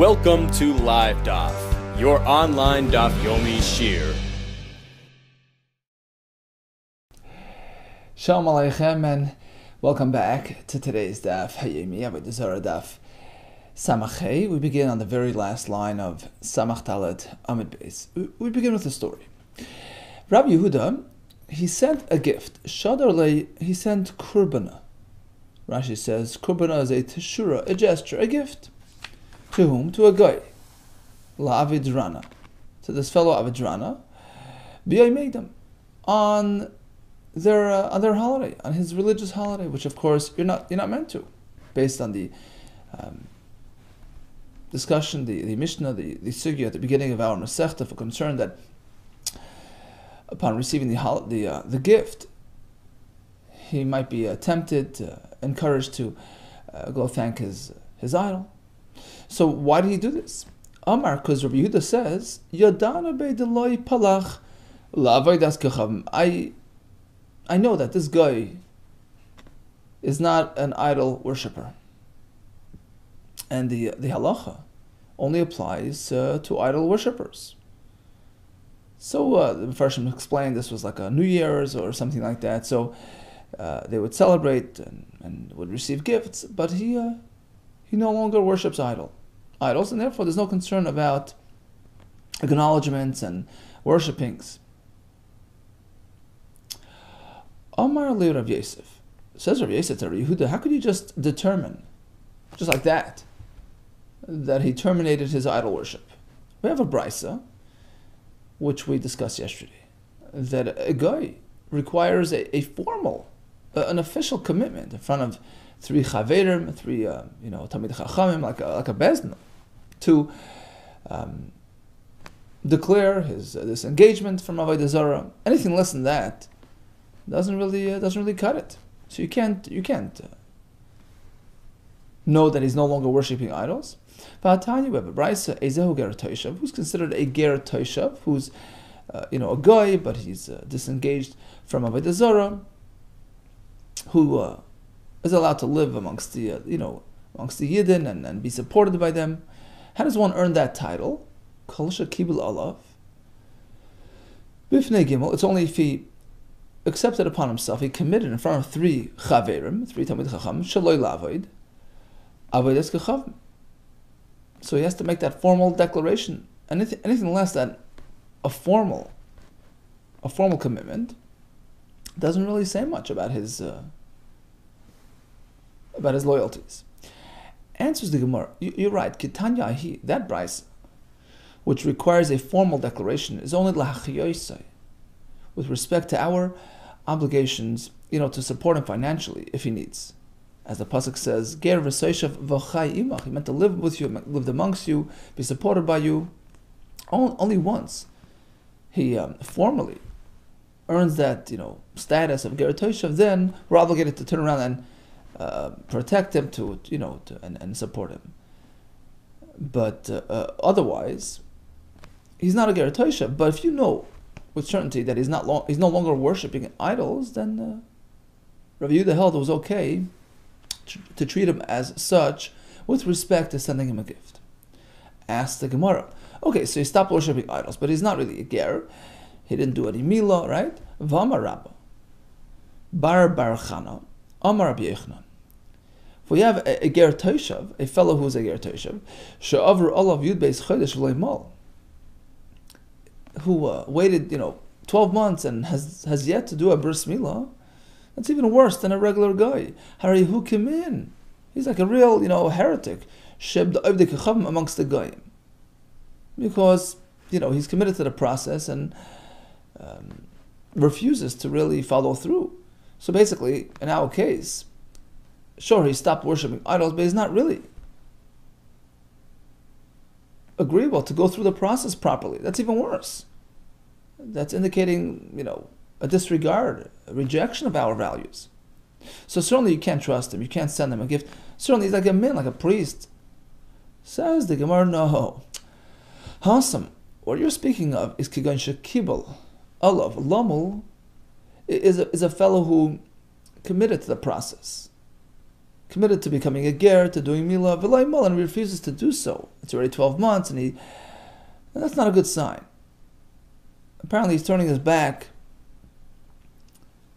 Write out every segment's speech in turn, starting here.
Welcome to LiveDaf, your online Daf Yomi Shir. Shalom Aleichem and welcome back to today's Daf Yomi Avodah Zarah Daf Samach. We begin on the very last line of Samach Talet Amid Beis. We begin with a story. Rabbi Yehuda, he sent a gift. Shadar lei, he sent kurbana. Rashi says kurbana is a teshura, a gesture, a gift. To whom? To a guy. La Avidrana. To this fellow Avidrana. B'yaymeidam. On their holiday, on his religious holiday, which of course you're not meant to, based on the discussion, the Mishnah, the Sugya at the beginning of our Masechta, for concern that upon receiving the gift, he might be tempted, encouraged to go thank his idol. So why did he do this? Amar, because Rabbi Yehuda says, Yadana be'deloi palach la'avodas kechavim. I know that this guy is not an idol worshipper. And the halacha only applies to idol worshippers. So the Farshim explained this was like a New Year's or something like that. So they would celebrate and would receive gifts, but he no longer worships idols, and therefore there's no concern about acknowledgements and worshipings. Amar le Rav Yosef, says Rav Yosef to Rav Yehuda, how could you just determine, just like that he terminated his idol worship? We have a brisa, which we discussed yesterday, that a guy requires a formal, an official commitment in front of three chaverim, three talmid-chachamim, like a bezdin, to declare this engagement from Avodah Zarah. Anything less than that doesn't really cut it. So you can't know that he's no longer worshiping idols. But we have a brisa, ezehu ger toshav, who's considered a ger toshav, who's a guy, but he's disengaged from Avodah Zarah, who is allowed to live amongst the Yidden and be supported by them. How does one earn that title? Kol shekibel alav bifnei gimel. It's only if he accepted upon himself, he committed in front of three chaverim, three talmid chacham, shaloi la'avoid avodas kechavim. So he has to make that formal declaration. Anything less than a formal commitment doesn't really say much about his loyalties. Answers the Gemara. You're right. Kitanya ahi, that brisa, which requires a formal declaration, is only lahachiyoisai, with respect to our obligations, to support him financially if he needs. As the pasuk says, Ger v'soishav v'chai imach. He meant to live with you, lived amongst you, be supported by you. Only once he formally earns that status of Ger Toshav, then we're obligated to turn around and protect him and support him. But otherwise, he's not a ger toshav. But if you know with certainty that he's no longer worshiping idols, then Rav Yehuda held it was okay to treat him as such with respect to sending him a gift. Ask the Gemara. Okay, so he stopped worshiping idols, but he's not really a ger. He didn't do any milah, right? V'amar Rabba bar Chana Amar Rabbi Yochanan. If we have a ger toshav, a fellow who is a ger toshav, she'avru olav yud beis chodesh v'lo yimal, who waited 12 months and has yet to do a bris milah, that's even worse than a regular guy. Hari hu came in, he's like a real heretic, sheb da'avdei kechavim amongst the goyim, because he's committed to the process and refuses to really follow through. So basically, in our case, sure, he stopped worshiping idols, but he's not really agreeable to go through the process properly. That's even worse. That's indicating, a disregard, a rejection of our values. So certainly you can't trust him. You can't send him a gift. Certainly he's like a man, like a priest. Says the Gemara, no. Hasam, what you're speaking of is kigon shekibel alav lamul, is a fellow who committed to the process. committed to becoming a ger, to doing milah, v'lay mal, and he refuses to do so. It's already 12 months, and that's not a good sign. Apparently he's turning his back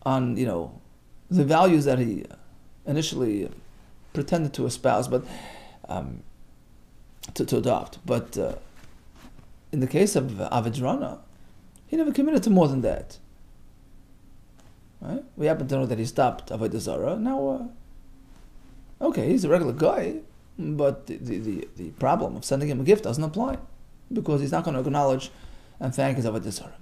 on, the values that he initially pretended to espouse, but to adopt. But in the case of Avodah Zarah, he never committed to more than that. Right? We happen to know that he stopped Avodah Zarah. Now, okay, he's a regular guy, but the problem of sending him a gift doesn't apply, because he's not going to acknowledge and thank his Avodah Zarah.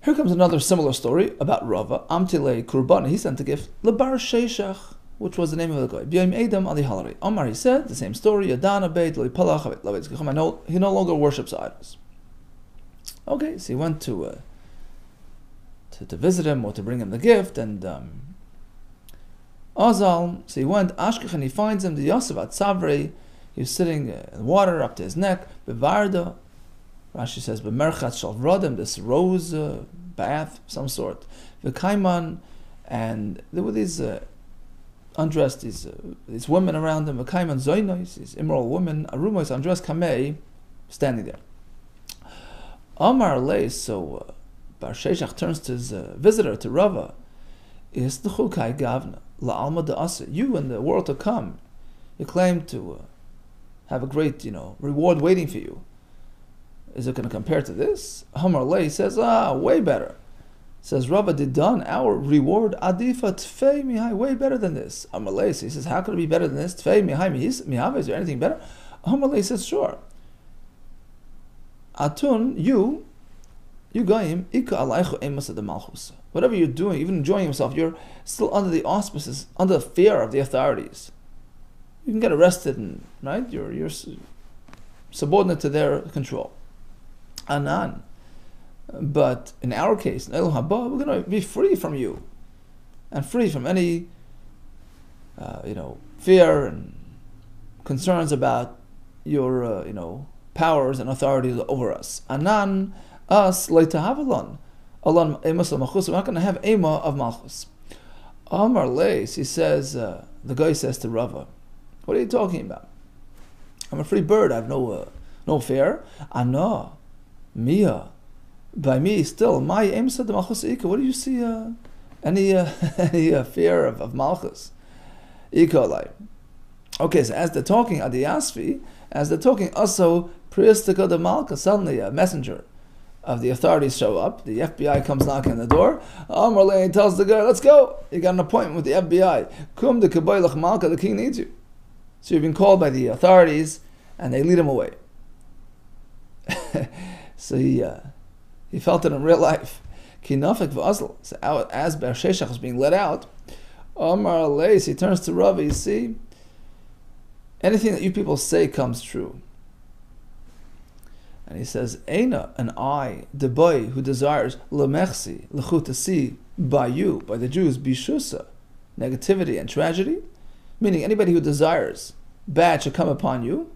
Here comes another similar story about Rava. Amtile Kurban, he sent a gift, Lebar Sheshach, which was the name of the guy. B'yom Edom Ali Halari. Omar, he said, the same story, Yadana Beit, Lipalach, he no longer worships idols. Okay, so he went to visit him or to bring him the gift, and Azal, so he went, Ashkech, and he finds him, the Yosef at Savri, he was sitting in water up to his neck, Bevarda, Rashi says, B'merchat shal rodim, this rose bath, some sort, V'kaiman, and there were these undressed, these women around him, V'kaiman zoynois, these immoral women, Arumos, undressed kamei, standing there. Amar lei, so Bar Sheshach turns to his visitor, to Rava, is the chukai gavna, la'alma da'asa, you in the world to come, you claim to have a great, reward waiting for you. Is it going to compare to this? Amar lei says, way better. Says Rava Didan, our reward adifa tfei mihai, way better than this. Amar lei, so he says, how could it be better than this? Tfei mihai mihava, is there anything better? Amar lei says, sure. Atun, you goyim, ika alaychu emas ad malchus. Whatever you're doing, even enjoying yourself, you're still under the auspices, under the fear of the authorities. You can get arrested, and right, you're subordinate to their control. Anan. But in our case, in Elu Haba, we're going to be free from you, and free from any, fear and concerns about your, powers and authorities over us. Anan, us, leitahavalon. Alon emas al malchus. We're not going to have ema of malchus. Amar leis, he says, the guy says to Rava, what are you talking about? I'm a free bird. I have no fear. Ana, mia, by me still. My emas de malchus ika. What do you see? Any fear of malchus? Ika alai. Okay, so as they're talking at the Yasvi, as they're talking also priistika de malka, suddenly a messenger of the authorities show up. The FBI comes knocking on the door. Amar lei tells the guy, let's go. You got an appointment with the FBI. Kum de kabaylach malka, the king needs you. So you've been called by the authorities, and they lead him away. So he felt it in real life. Kinafik v'azl. So as Bar Sheshach was being let out, Amar lei, he turns to Rav, you see, anything that you people say comes true. And he says, Eina, an I, the boy who desires lemechsi, l'chut, to see by you, by the Jews, bishusa, negativity and tragedy, meaning anybody who desires bad should come upon you,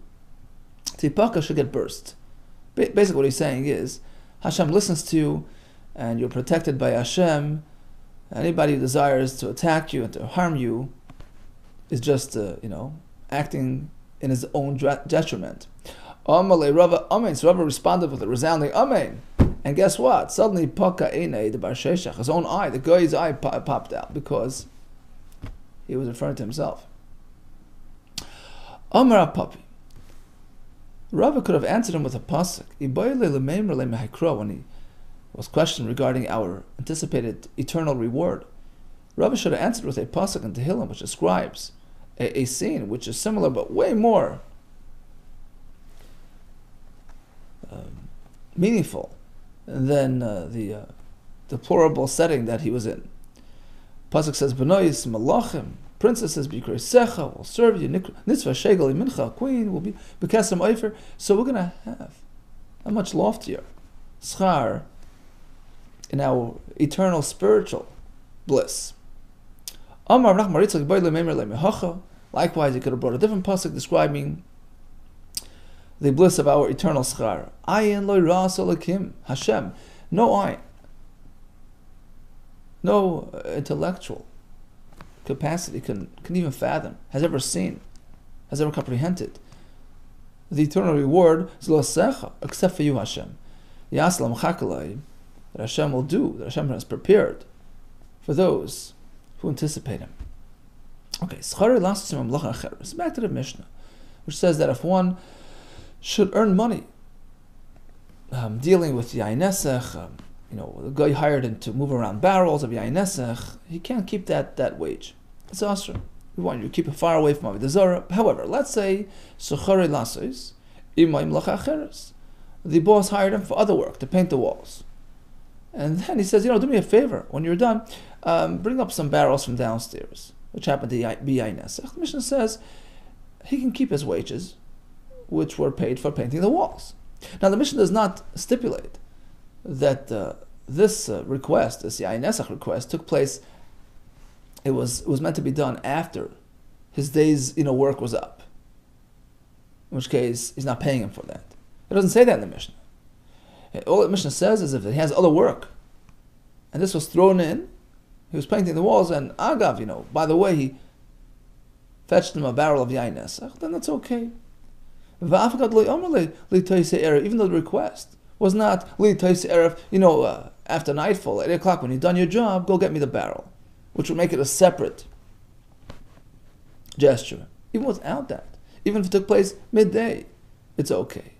tipaka should get burst. Basically what he's saying is, Hashem listens to you, and you're protected by Hashem. Anybody who desires to attack you and to harm you is just, acting in his own detriment. Amalei Rava Amen. So Rava responded with a resounding Amen. And guess what? Suddenly Paka Einei, the Bar Sheshach, his own eye, the guy's eye popped out, because he was referring to himself. Amar Papi. Rava could have answered him with a pasuk. When he was questioned regarding our anticipated eternal reward, Rava should have answered with a pasuk in Tehillim, which describes a scene which is similar but way more meaningful than the deplorable setting that he was in. Pasuk says, "Benois malachim, princesses bikrei secha will serve you. Nitzvah shegel mincha, queen will be bekesem oifer." So we're going to have a much loftier schar in our eternal spiritual bliss. Likewise, he could have brought a different pasuk describing the bliss of our eternal schar. Ayin lo ras alakim, Hashem, no ayin, no intellectual capacity can even fathom, has ever seen, has ever comprehended. The eternal reward is lo secha, except for you, Hashem. Yaslam chakalai, that Hashem will do, that Hashem has prepared for those who anticipate Him. Okay, back to the Mishnah, which says that if one should earn money dealing with yain nesach, the guy hired him to move around barrels of yain nesach, he can't keep that wage. It's asr. We want you to keep it far away from Avodah Zarah. However, let's say suchari lasos imayim lacha acheres. The boss hired him for other work, to paint the walls. And then he says, do me a favor, when you're done, bring up some barrels from downstairs, which happened to be yain nesach. The Mishnah says he can keep his wages, which were paid for painting the walls. Now the Mishnah does not stipulate that this request, this yain nesach request, took place. It was meant to be done after his day's work was up, in which case he's not paying him for that. It doesn't say that in the Mishnah. All the Mishnah says is if he has other work, and this was thrown in, he was painting the walls, and agav, by the way, he fetched him a barrel of yain nesach, then that's okay. Even though the request was not after nightfall, 8 o'clock, when you've done your job, go get me the barrel, which would make it a separate gesture. Even without that, even if it took place midday, it's okay.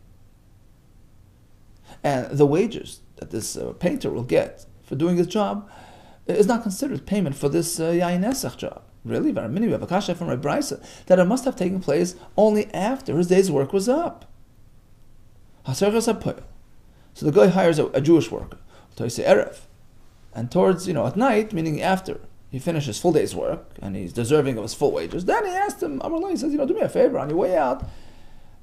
And the wages that this painter will get for doing his job is not considered payment for this yain nesach job. Really? We have a kasha from Rabbi Brisa that it must have taken place only after his day's work was up. So the guy hires a Jewish worker, and towards, at night, meaning after he finishes full day's work and he's deserving of his full wages, then he asked him, he says, do me a favor, on your way out,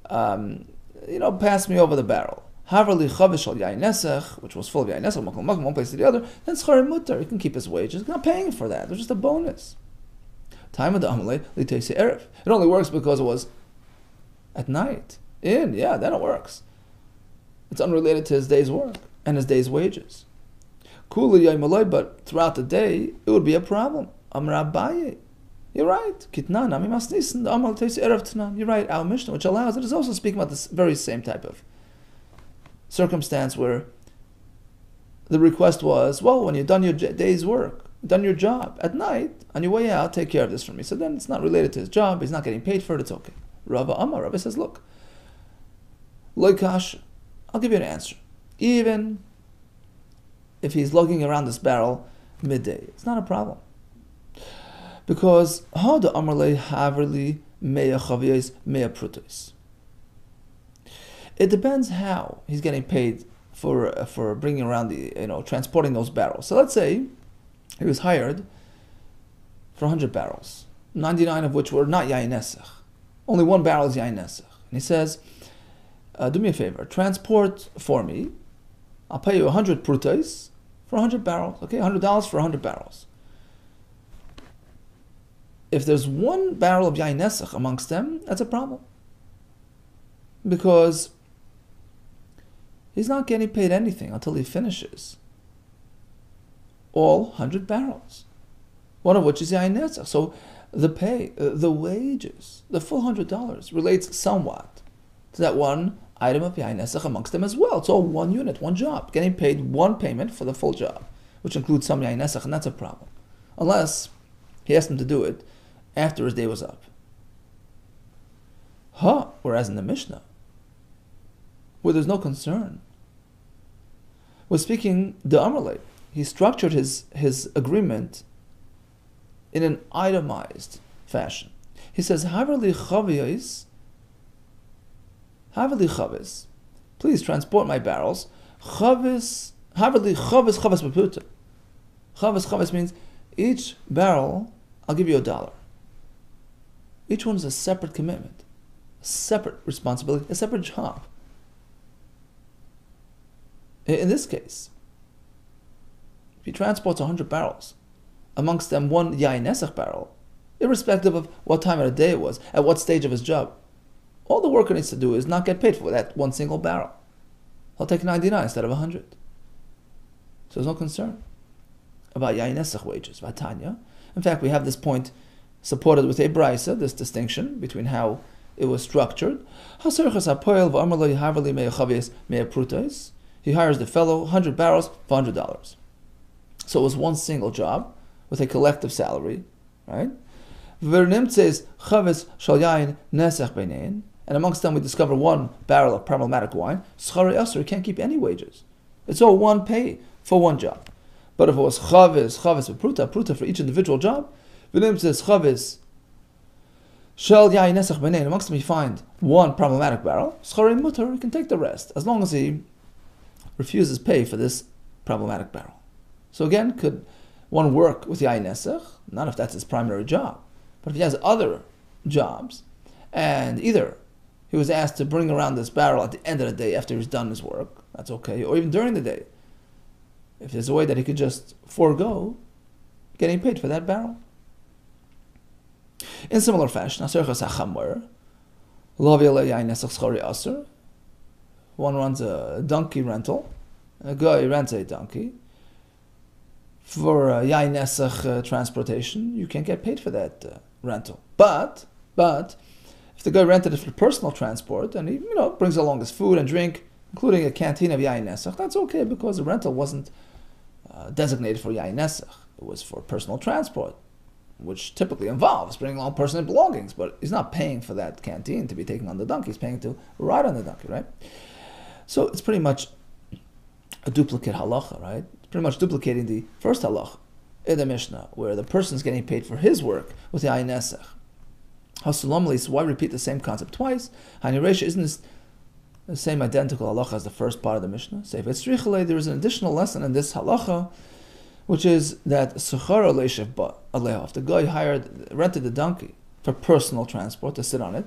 pass me over the barrel. Which was full of yain nesach, one place to the other, then schar mutter, he can keep his wages. He's not paying for that. It was just a bonus. Time of the amalei l'teisei erev. It only works because it was at night. Then it works. It's unrelated to his day's work and his day's wages. But throughout the day, it would be a problem. Amar Abaye. You're right. Kitnan ami masnisin the amal teisei erev tanan. You're right. Our Mishnah, which allows it, is also speaking about this very same type of circumstance where the request was, when you've done your day's work, done your job at night, on your way out, take care of this for me. So then it's not related to his job, he's not getting paid for it, it's okay. Rabbi says, look, loikash, I'll give you an answer. Even if he's lugging around this barrel midday, it's not a problem. Because hada amarle haverli mea chaviyos mea prutos. It depends how he's getting paid for bringing around transporting those barrels. So let's say he was hired for 100 barrels, 99 of which were not yain nesach. Only one barrel is yain nesach. And he says, do me a favor, transport for me, I'll pay you 100 prutos for 100 barrels. Okay, $100 for 100 barrels. If there's one barrel of yain nesach amongst them, that's a problem. Because he's not getting paid anything until he finishes all 100 barrels, one of which is yain nesach. So the pay, the wages, the full $100 relates somewhat to that one item of yain nesach amongst them as well. It's all one unit, one job, getting paid one payment for the full job, which includes some yain nesach, and that's a problem. Unless he asked him to do it after his day was up. Whereas in the Mishnah, where there's no concern, we're speaking the Amalei. He structured his agreement in an itemized fashion. He says, Haverli chavis, please transport my barrels. Chavis, Haverli chavis beputa. Chavis means each barrel, I'll give you $1. Each one is a separate commitment, a separate responsibility, a separate job. In this case, if he transports 100 barrels, amongst them one yain nesach barrel, irrespective of what time of the day it was, at what stage of his job, all the worker needs to do is not get paid for that one single barrel. He'll take 99 instead of 100. So there's no concern about yain nesach wages. Vatanya, In fact, we have this point supported with a brisa, this distinction between how it was structured. He hires the fellow 100 barrels for $100. So it was one single job with a collective salary, right? And amongst them we discover one barrel of problematic wine. You can't keep any wages. It's all one pay for one job. But if it was chavis with pruta for each individual job, chavis amongst them you find one problematic barrel, you can take the rest, as long as he refuses pay for this problematic barrel. So again, could one work with yain nesach? Not if that's his primary job. But if he has other jobs, and either he was asked to bring around this barrel at the end of the day after he's done his work, that's okay, or even during the day, if there's a way that he could just forego getting paid for that barrel. In similar fashion, one runs a donkey rental, a guy rents a donkey for yain nesach transportation. You can't get paid for that rental. But if the guy rented it for personal transport and he brings along his food and drink, including a canteen of yain nesach, that's okay because the rental wasn't designated for yain nesach. It was for personal transport, which typically involves bringing along personal belongings, but he's not paying for that canteen to be taken on the donkey. He's paying to ride on the donkey, right? So it's pretty much a duplicate halacha, right? It's pretty much duplicating the first halacha in the Mishnah, where the person's getting paid for his work with the yain nesach. So why repeat the same concept twice? Hainiresha, isn't this the same identical halacha as the first part of the Mishnah? Say, there is an additional lesson in this halacha, which is that if the guy rented the donkey for personal transport to sit on it,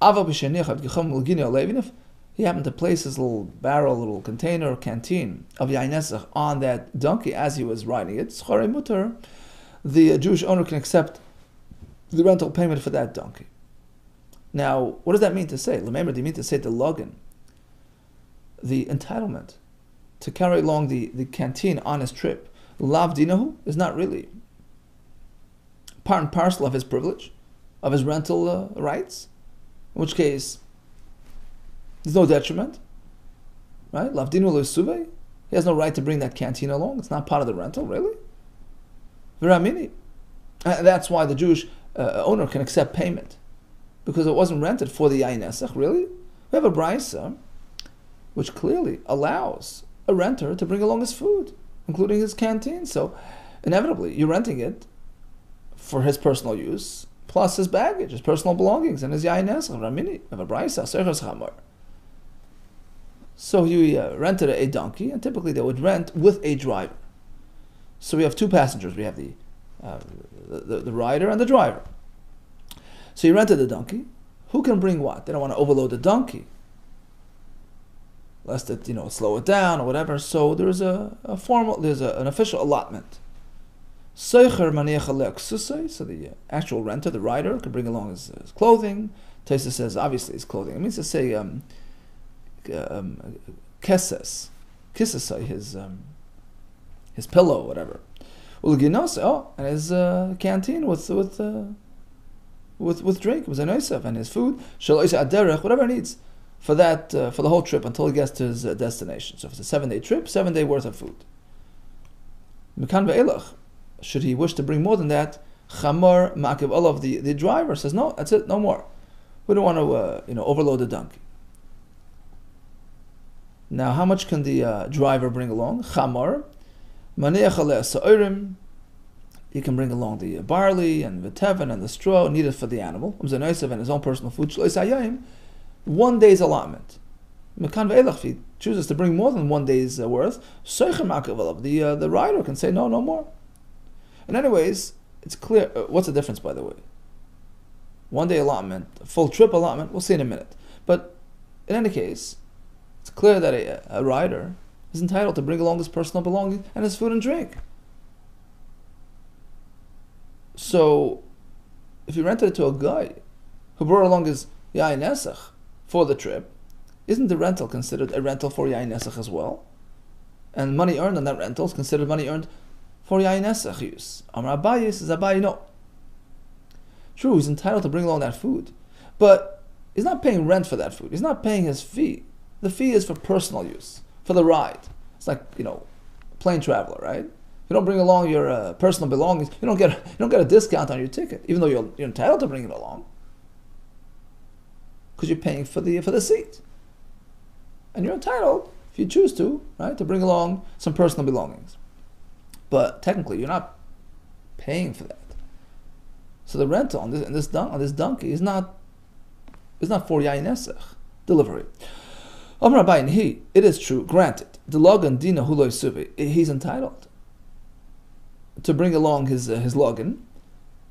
even if he happened to place his little barrel, little container or canteen of yain nesach on that donkey as he was riding it, the Jewish owner can accept the rental payment for that donkey. Now, what does that mean to say? Remember, do you mean to say the login, the entitlement to carry along the canteen on his trip, lav dinahu, is not really part and parcel of his privilege, of his rental rights, in which case there's no detriment, right? Lav dinu lo suvei, he has no right to bring that canteen along. It's not part of the rental, really. V'ramini, that's why the Jewish owner can accept payment, because it wasn't rented for the yain nesach. Really, we have a brisa which clearly allows a renter to bring along his food, including his canteen. So inevitably, you're renting it for his personal use, plus his baggage, his personal belongings, and his yain nesach. Ramini, we have a brisa, seichas chamor. So he rented a donkey, and typically they would rent with a driver. So we have two passengers. We have the rider and the driver. So he rented the donkey. Who can bring what? They don't want to overload the donkey, lest it slow it down or whatever. So there's an official allotment. So the actual renter, the rider, can bring along his clothing. Taisa says obviously his clothing. It means to say keses, his pillow, whatever. And his canteen with drink, with a noisef, and his food, whatever he needs for that for the whole trip until he gets to his destination. So if it's a 7-day trip, 7 day worth of food. Should he wish to bring more than that, chamor ma'akev olav, the driver says no, that's it, no more. We don't want to overload the donkey. Now, how much can the driver bring along? Chamor maneach aleh sa'irim. He can bring along the barley and the tevin and the straw needed for the animal. And his own personal food. 1 day's allotment. If he chooses to bring more than 1 day's worth, the rider can say no more. And anyways, it's clear. What's the difference, by the way? 1 day allotment, a full trip allotment, we'll see in a minute. But in any case, it's clear that a rider is entitled to bring along his personal belongings and his food and drink. So, if he rented it to a guy who brought along his yain nesach for the trip, isn't the rental considered a rental for yain nesach as well? And money earned on that rental is considered money earned for yayin esach use. Amar Abaye says, Abaye, no. True, he's entitled to bring along that food, but he's not paying rent for that food. He's not paying his fee. The fee is for personal use, for the ride. It's like, plane traveler, right? You don't bring along your personal belongings. You don't get a discount on your ticket, even though you're entitled to bring it along, because you're paying for the seat, and you're entitled, if you choose to, right, to bring along some personal belongings. But technically, you're not paying for that. So the rental on this donkey is not for yayin esach delivery. Amar Abaye, it is true. Granted, the logan dina huloy suvi, he's entitled to bring along his logan,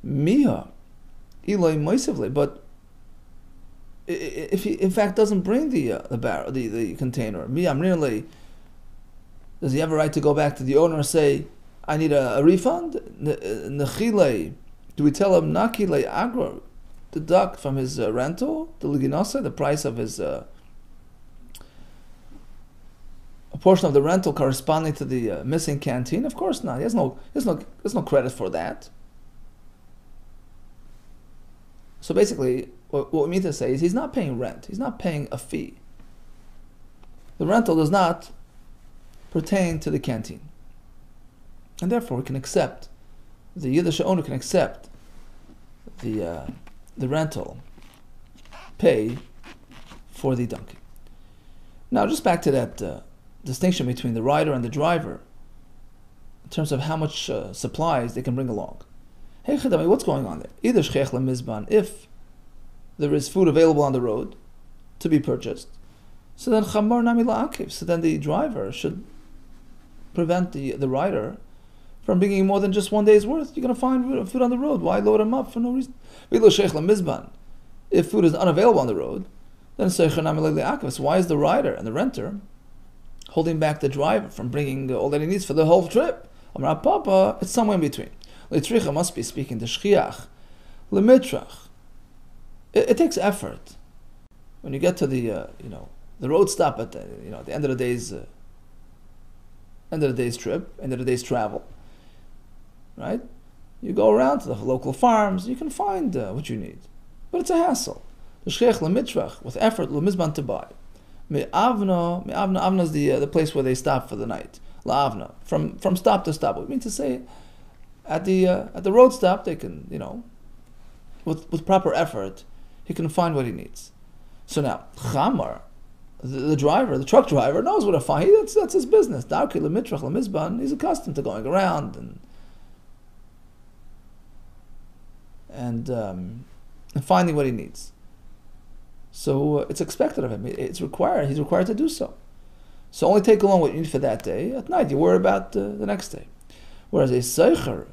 miha, iloi moisivle. But if he in fact doesn't bring the barrel, the container, miha mrinle, does he have a right to go back to the owner and say, I need a refund? Nechile, do we tell him nakile agro, deduct from his rental, the liginasa, the price of his a portion of the rental corresponding to the missing canteen? Of course not. There's no credit for that. So basically, what we mean to say is he's not paying rent. He's not paying a fee. The rental does not pertain to the canteen, and therefore we can accept, the Yiddish owner can accept the rental pay for the donkey. Now, just back to that distinction between the rider and the driver in terms of how much supplies they can bring along. Hey Chidami, what's going on there? Either shchech lemizban, if there is food available on the road to be purchased, so then chamar nami la'akiv, so then the driver should prevent the rider from bringing more than just one day's worth. You're going to find food on the road. Why load them up for no reason? If food is unavailable on the road, then so why is the rider and the renter holding back the driver from bringing all that he needs for the whole trip? Papa, it's somewhere in between. Leitricha must be speaking to shchiach, lemitrach. It takes effort when you get to the road stop at the end of the day's trip, end of the day's travel. Right? You go around to the local farms, you can find what you need. But it's a hassle. With effort, l'mizban to buy. Me'avna is the place where they stop for the night. La'avna, from stop to stop. What we mean to say, at the road stop, they can, with proper effort, he can find what he needs. So now, Chamar, the driver, the truck driver, knows what to find. That's his business. Darki l'mitrach l'mizban, he's accustomed to going around and finding what he needs. So it's expected of him. He's required to do so. So only take along what you need for that day. At night, you worry about the next day. Whereas a seicher,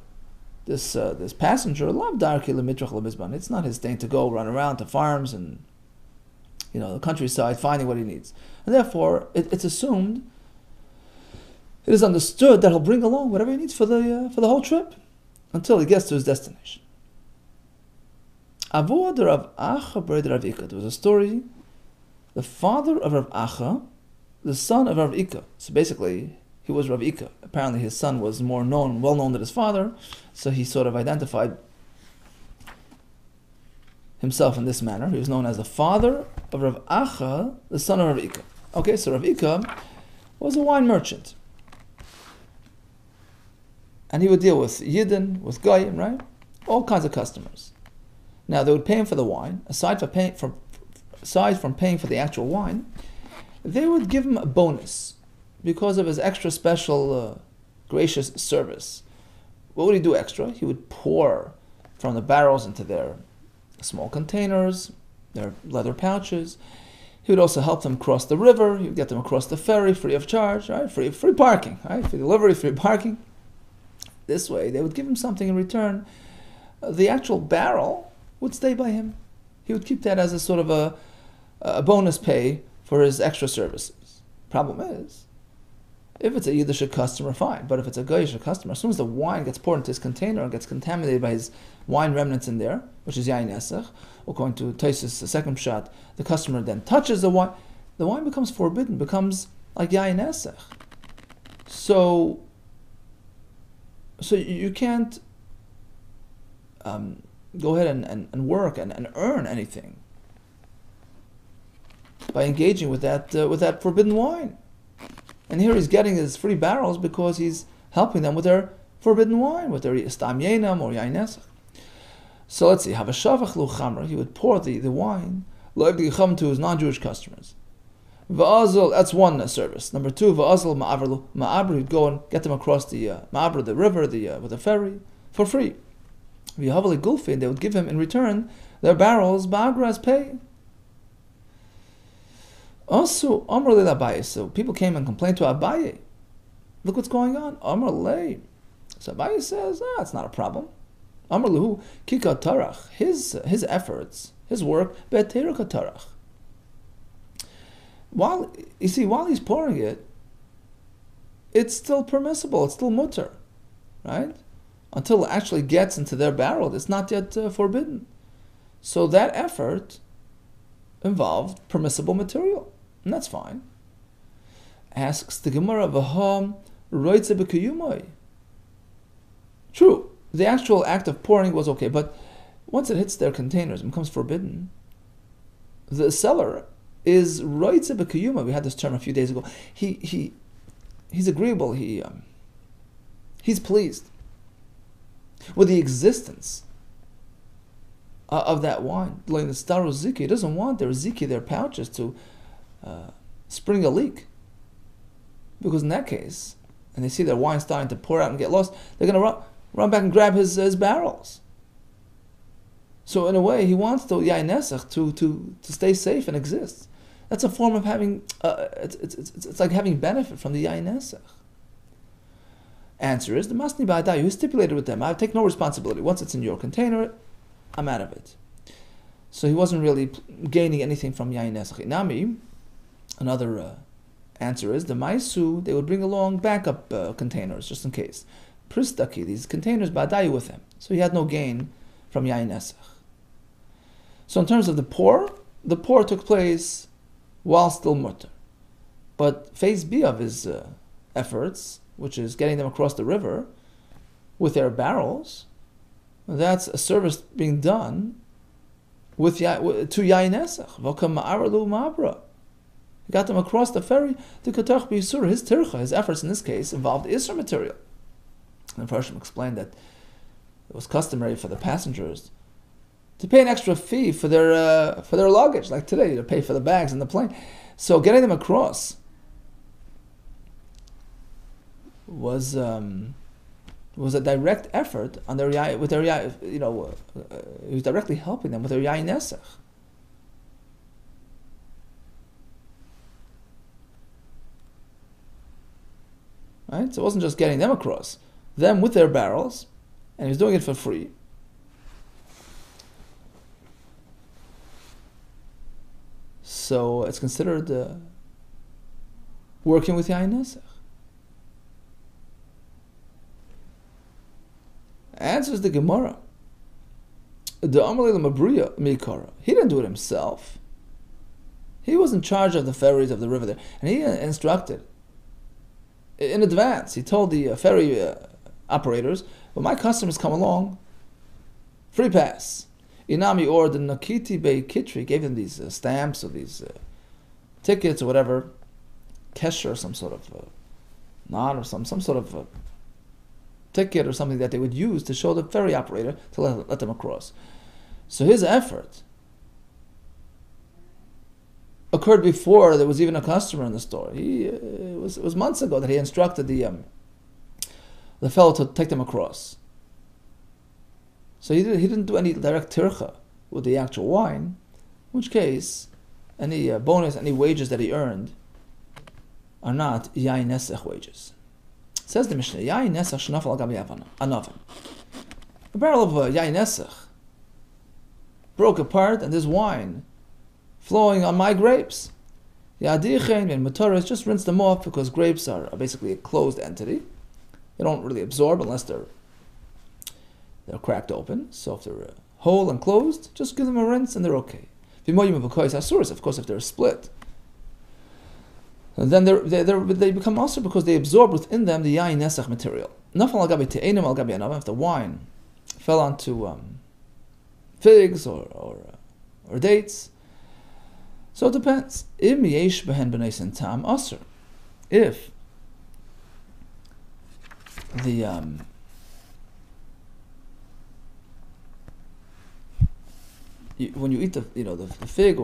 this passenger, lav darki l'mitrach l'mizban, it's not his thing to go run around to farms and the countryside finding what he needs. And therefore, it's assumed, it is understood that he'll bring along whatever he needs for the whole trip until he gets to his destination. Avodah Rav Acha b'red Rav Ika. There was a story. The father of Rav Acha, the son of Rav Ika. So basically, he was Rav Ika. Apparently, his son was well known than his father, so he sort of identified himself in this manner. He was known as the father of Rav Acha, the son of Rav Ika. Okay, so Rav Ika was a wine merchant, and he would deal with Yidden, with Goyim, right? All kinds of customers. Now they would pay him for the wine. Aside from paying for the actual wine, they would give him a bonus because of his extra special, gracious service. What would he do extra? He would pour from the barrels into their small containers, their leather pouches. He would also help them cross the river. He would get them across the ferry free of charge, right? Free parking, right? Free delivery, free parking. This way, they would give him something in return. The actual barrel would stay by him. He would keep that as a sort of a bonus pay for his extra services. Problem is, if it's a Yiddish customer, fine. But if it's a Goyish customer, as soon as the wine gets poured into his container and gets contaminated by his wine remnants in there, which is yayin esach, according to Taisus, the second shot, the customer then touches the wine becomes forbidden, becomes like yayin esach. So So you can't go ahead and work and earn anything by engaging with that forbidden wine. And here he's getting his free barrels because he's helping them with their forbidden wine, with their stam yenam or yain nesach. So let's see, havashavach lu chamra, he would pour the wine to his non-Jewish customers. Va'azal, that's one service. Number two, va'azal ma'aver ma'aber, he'd go and get them across the ma'aber, the river, with a ferry, for free. V'yahavali gulfi, and they would give him in return their barrels ba'agra as pay. Also, Amr le Abaye, so people came and complained to Abaye. Look what's going on. Amr le. So Abaye says, it's not a problem. Amr lehu kika tarach, his efforts, his work, be'terika tarach. While he's pouring it, it's still permissible, it's still mutter, right? Until it actually gets into their barrel, it's not yet forbidden. So that effort involved permissible material, and that's fine. Asks the Gemara, V'ham roitze b'kiyumai. True, the actual act of pouring was okay, but once it hits their containers and becomes forbidden, the seller is roitze b'kiyuma. We had this term a few days ago. He's agreeable. He's pleased with the existence of that wine. Like the staro ziki, he doesn't want their ziki, their pouches, to spring a leak, because in that case, and they see their wine starting to pour out and get lost, they're going to run back and grab his barrels. So in a way, he wants the yain nesach to stay safe and exist. That's a form of having, it's like having benefit from the yain nesach. Answer is, the masni ba'adai, who stipulated with them, I take no responsibility. Once it's in your container, I'm out of it. So he wasn't really gaining anything from yain nesach. Inami, another answer is, the maisu, they would bring along backup containers, just in case. Pristaki, these containers ba'adai with him. So he had no gain from yain nesach. So in terms of the pour took place while still mutter. But phase B of his efforts, which is getting them across the river with their barrels, that's a service being done to yain nesach. V'kam ma'ar lu ma'abra. He got them across the ferry to katach b'yisur. His tircha, his efforts in this case, involved isur material. And the Parshim explained that it was customary for the passengers to pay an extra fee for their luggage, like today, to pay for the bags in the plane. So getting them across was a direct effort on their with their it was directly helping them with their yain nesach. Right? So it wasn't just getting them across, them with their barrels, and he was doing it for free. So it's considered working with yain nesach. Answers the Gemara. The Amalei Mabriya Mikara. He didn't do it himself. He was in charge of the ferries of the river there, and he instructed in advance. He told the ferry operators, "When my customers come along, free pass." Inami, or the Nakiti Bey Kitri, gave them these stamps or these tickets or whatever, kesher, or some sort of nod or some sort of ticket or something that they would use to show the ferry operator to let them across. So his effort occurred before there was even a customer in the store. It was months ago that he instructed the fellow to take them across. So he didn't do any direct tircha with the actual wine, in which case any bonus, any wages that he earned are not yain nesach wages. Says the Mishnah, yain nesach shnafal agabi anavim. A barrel of yain nesach broke apart, and there's wine flowing on my grapes. Yadichen and mataris, just rinse them off, because grapes are basically a closed entity. They don't really absorb unless they're cracked open. So if they're whole and closed, just give them a rinse and they're okay. Of course, if they're split, and then they become also because they absorb within them the yain nesach material. If the wine fell onto figs or dates, so it depends. If the when you eat the fig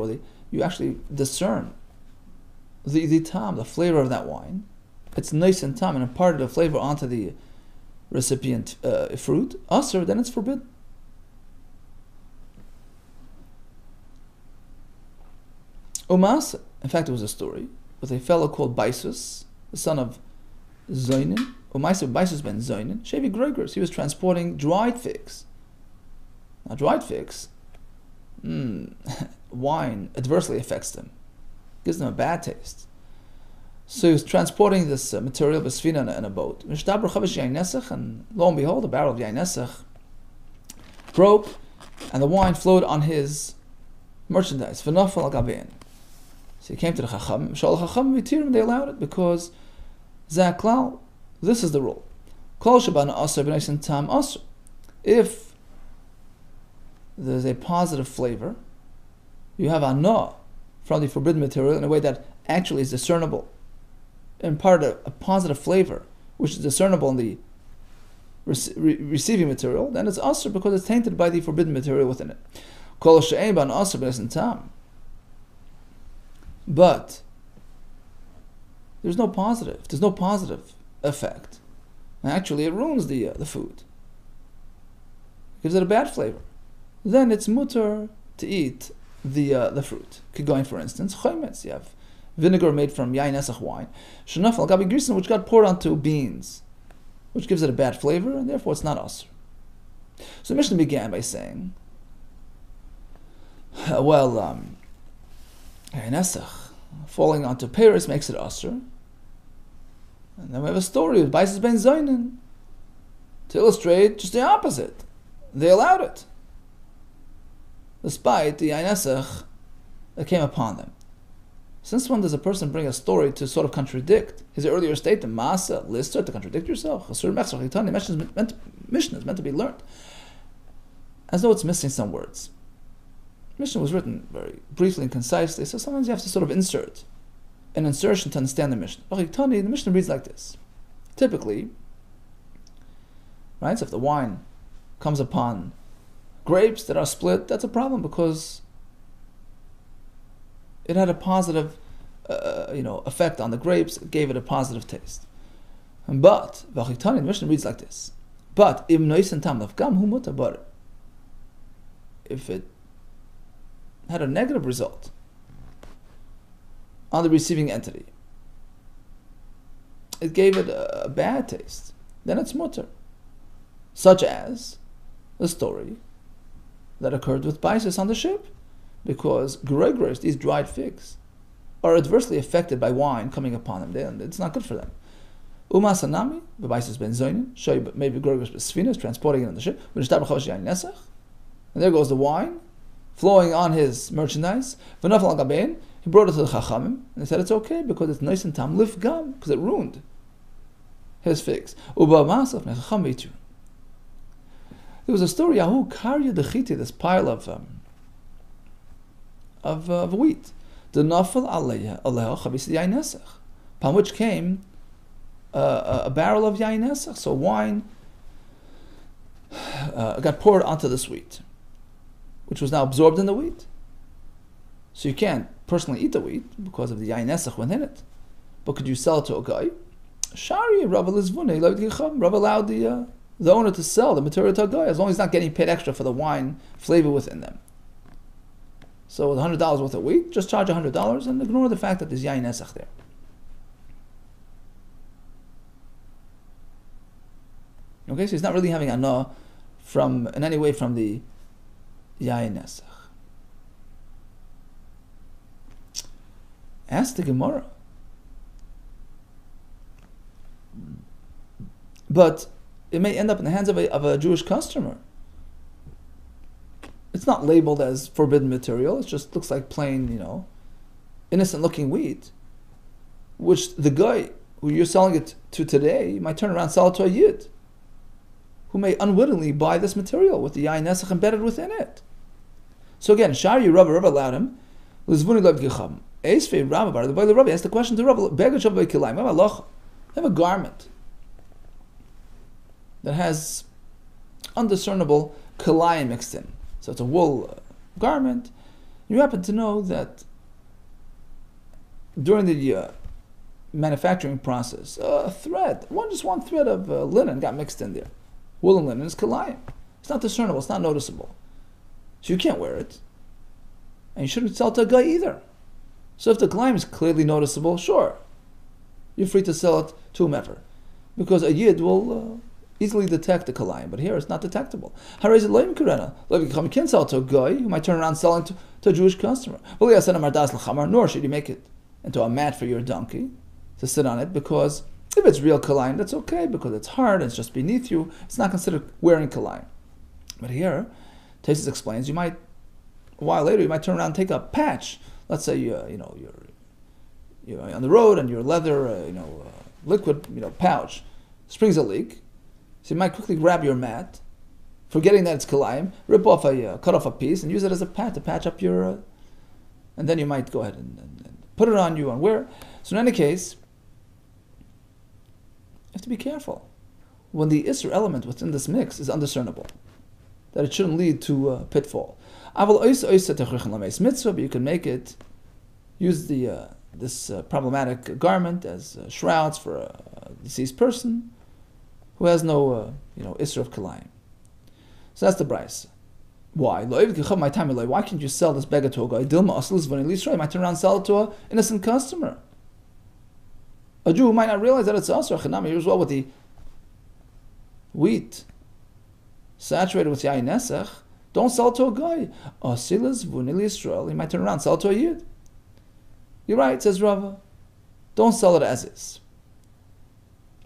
you actually discern the tam, the flavor of that wine. It's nice and tam and imparted the flavor onto the recipient fruit. Asr, then it's forbidden. Umas, in fact, it was a story with a fellow called Baisus, the son of Zoinin. Baisus ben Zoinin, Shevi Gregors. He was transporting dried figs. Now, dried figs, wine adversely affects them, gives them a bad taste. So he was transporting this material, besfina, in a boat. And lo and behold, the barrel of yain broke, and the wine flowed on his merchandise. V'nafal al gabein. So he came to the Chacham. Shal Chacham v'tirim, they allowed it because zaklal. This is the rule. Kol shaban asr b'neisin tam asr. If there's a positive flavor, you have anah from the forbidden material in a way that actually is discernible, imparted a positive flavor, which is discernible in the receiving material, then it's asr because it's tainted by the forbidden material within it. Kol she'ein ban asr b'neisin tam. But there's no positive effect. And actually, it ruins the food. It gives it a bad flavor. Then it's mutter to eat the fruit. Going for instance, chometz. You have vinegar made from yain esach wine, shenaf al gabi grisen, which got poured onto beans, which gives it a bad flavor, and therefore it's not asr. So the Mishnah began by saying, yain esach falling onto Paris makes it asr. And then we have a story of Baisus ben Zoinin to illustrate just the opposite. They allowed it, despite the yain esach that came upon them. Since when does a person bring a story to sort of contradict his earlier statement? Masa, lister, to contradict yourself. Mishnah is meant to be learned, as though it's missing some words. Mishnah was written very briefly and concisely, so sometimes you have to sort of insert an insertion to understand the Mishnah. The Mishnah reads like this. Typically, right, so if the wine comes upon grapes that are split, that's a problem because it had a positive effect on the grapes, it gave it a positive taste. But, the Mishnah reads like this. But, if it had a negative result on the receiving entity, it gave it a bad taste, then it's mutter. Such as the story that occurred with Baisus on the ship, because Gregors, these dried figs, are adversely affected by wine coming upon them. It's not good for them. Umasanami, the Baisus ben Zoinin, maybe Gregors besfina is transporting it on the ship, and there goes the wine flowing on his merchandise. He brought it to the Chachamim, and they said it's okay because it's nice and tam lif gam, because it ruined his figs. There was a story, Yahu karya dechiti, this pile of wheat, the nafal aleha chavisi yain esach, upon which came a barrel of yain esach. So wine got poured onto this wheat, which was now absorbed in the wheat. So you can't personally eat the wheat because of the yain esach within it. But could you sell it to a guy? Shari Rav allowed the owner to sell the material to a guy as long as he's not getting paid extra for the wine flavor within them. So with $100 worth of wheat, just charge $100 and ignore the fact that there's yain esach there. Okay, so he's not really having anah in any way from the yain esach. Ask the Gemara. But it may end up in the hands of a Jewish customer. It's not labeled as forbidden material. It just looks like plain, innocent-looking wheat, which the guy who you're selling it to today might turn around and sell it to a Yid. who may unwittingly buy this material with the yain nesach embedded within it. So again, Shari Rabba allowed him. Lizvuni lev gicham. Eisvei Rabba bar. The boy Rabba asked the question to Rabba. Begach of kilayim. Have a garment that has undiscernible kilayim mixed in. So it's a wool garment. You happen to know that during the manufacturing process, a thread, one thread of linen got mixed in there. Wool and linen is kilayim. It's not discernible. It's not noticeable. So you can't wear it. And you shouldn't sell it to a guy either. So if the kilayim is clearly noticeable, sure, you're free to sell it to whomever. Because a yid will easily detect the kilayim. But here it's not detectable. You can't sell it to a guy who might turn around selling to a Jewish customer. Nor should you make it into a mat for your donkey to sit on it, because if it's real kilayim, that's okay, because it's hard, it's just beneath you, it's not considered wearing kilayim. But here, Tesis explains, a while later you might turn around and take a patch. Let's say you're on the road and your leather liquid pouch springs a leak, so you might quickly grab your mat, forgetting that it's kilayim, cut off a piece and use it as a pad to patch up your, and then you might go ahead and put it on you and wear. So in any case, you have to be careful when the Isser element within this mix is undiscernible, that it shouldn't lead to a pitfall. But you can make it, use this problematic garment as shrouds for a deceased person who has no Isser of kilayim. So that's the price. Why? Why can't you sell this beggar to a guy? You might turn around and sell it to an innocent customer. A Jew who might not realize that it's asur. Here's well with the wheat saturated with yain nesach. Don't sell it to a guy. He might turn around and sell it to a yid. You're right, says Rava. Don't sell it as is.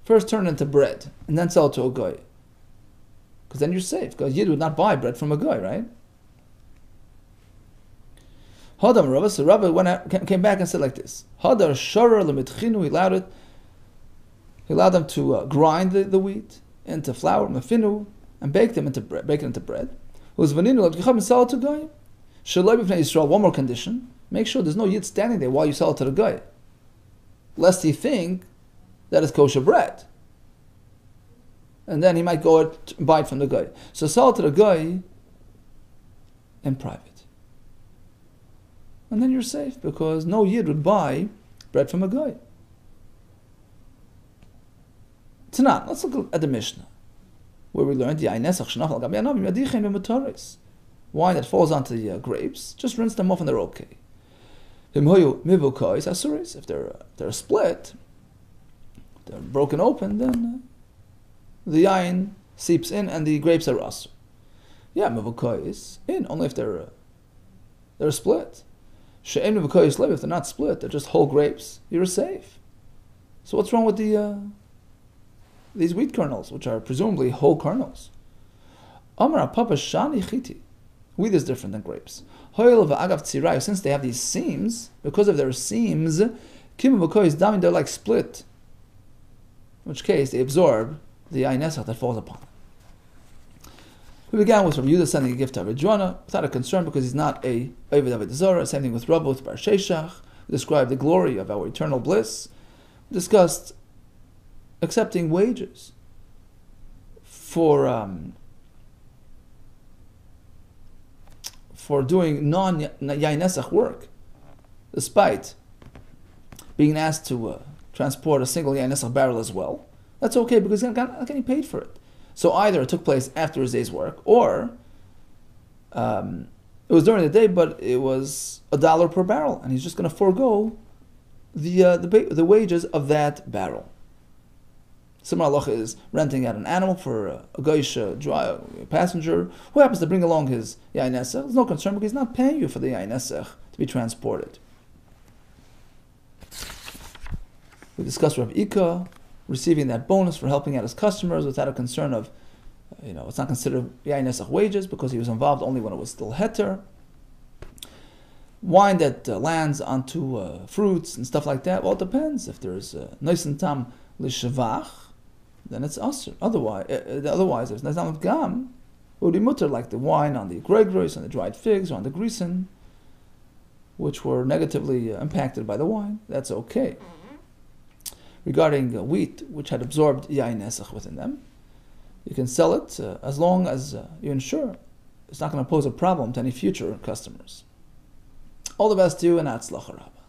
First turn it into bread, and then sell it to a guy. Because then you're safe. Because yid would not buy bread from a guy, right? Hadam Rava. So Rava came back and said like this: Hadar sharar lemitchinu. He allowed them to grind the wheat into flour, mefinu, and bake them into bread. Bake it into bread. Sell it to guy. One more condition: make sure there's no yid standing there while you sell it to the guy, lest he think that it's kosher bread, and then he might go and buy it from the guy. So sell it to the guy in private, and then you're safe, because no yid would buy bread from a guy. Tanan, let's look at the Mishnah, where we learned wine that falls onto the grapes, just rinse them off and they're okay. If they're split, they're broken open, then the yain seeps in and the grapes are asur. Mivukais in only if they're split. She'en mivukais lev, if they're not split, they're just whole grapes, you're safe. So what's wrong with these wheat kernels, which are presumably whole kernels? Amar papa shani chiti. Wheat is different than grapes. Since they have these seams, because of their seams, they're like split. In which case, they absorb the yain nesach that falls upon them. We began with Rabbi Yehuda sending a gift to Avidrana without a concern, because he's not a Avodah Zarah. Same thing with Rabba with Bar Sheshach. We described the glory of our eternal bliss. We discussed accepting wages for doing non-yain nesach work, despite being asked to transport a single yain nesach barrel as well. That's okay, because he's not getting paid for it. So either it took place after his day's work, or it was during the day, but it was $1 per barrel, and he's just going to forego the wages of that barrel. Similar halacha is renting out an animal for a goyish passenger who happens to bring along his yain nesach. There's no concern, because he's not paying you for the yain nesach to be transported. We discussed Rav Ika receiving that bonus for helping out his customers without a concern of, it's not considered yain nesach wages, because he was involved only when it was still heter. Wine that lands onto fruits and stuff like that, well, it depends. If there's nice and tam l'shavach, then it's asr. Otherwise, if it's not gam, it would be mutter, like the wine on the gregros, on the dried figs, or on the grisen, which were negatively impacted by the wine. That's okay. Regarding wheat, which had absorbed yain nesach within them, you can sell it as long as you ensure it's not going to pose a problem to any future customers. All the best to you, and atzlacha rabba.